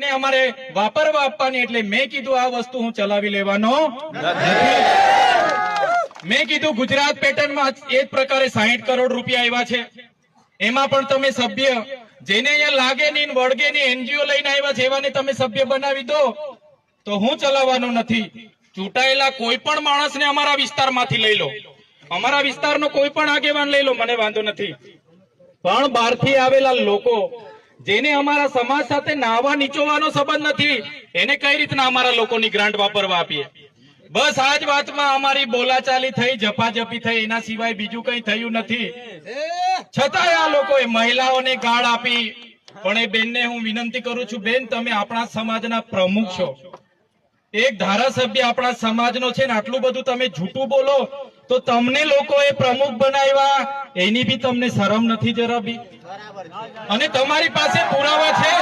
ને અમારે વાપરવા આપવાની, એટલે મેં કીધું આ વસ્તુ હું ચલાવી લેવાનો નથી. મેં કીધું ગુજરાત પેટર્નમાં એ જ પ્રકારે 60 કરોડ રૂપિયા આવ્યા છે, એમાં પણ તમે સભ્ય જેને અહીંયા લાગે નહીં વળગે નહીં એનજીઓ લઈને આવ્યા છે એવાને તમે સભ્ય બનાવી દો તો હું ચલાવવાનો નથી. ચૂંટાયેલા કોઈ પણ માણસને અમારા વિસ્તારમાંથી લઈ લો, અમારા વિસ્તારનો કોઈ પણ આગેવાન લઈ લો, મને વાંધો નથી. પણ બહારથી આવેલા લોકો જેને અમારા સમાજ સાથે નાવા નીચોવાનો સંબંધ નથી, એને કઈ રીતના અમારા લોકોની ગ્રાન્ટ વાપરવા આપીએ? બસ આ જ વાતમાં અમારી બોલાચાલી થઈ, જપાજપી થઈ, એના સિવાય બીજું કઈ થયું નથી. છતાંય આ લોકોએ મહિલાઓને ગાળ આપી. પણ એ બેનને હું વિનંતી કરું છું, બેન તમે આપણા સમાજના પ્રમુખ છો, એક ધારાસભ્ય આપણા સમાજનો છે ને, આટલું બધું તમે જૂઠું બોલો તો તમને લોકોએ પ્રમુખ બનાવ્યા એની બી તમને શરમ નથી જરા બી? અને તમારી પાસે પુરાવા છે,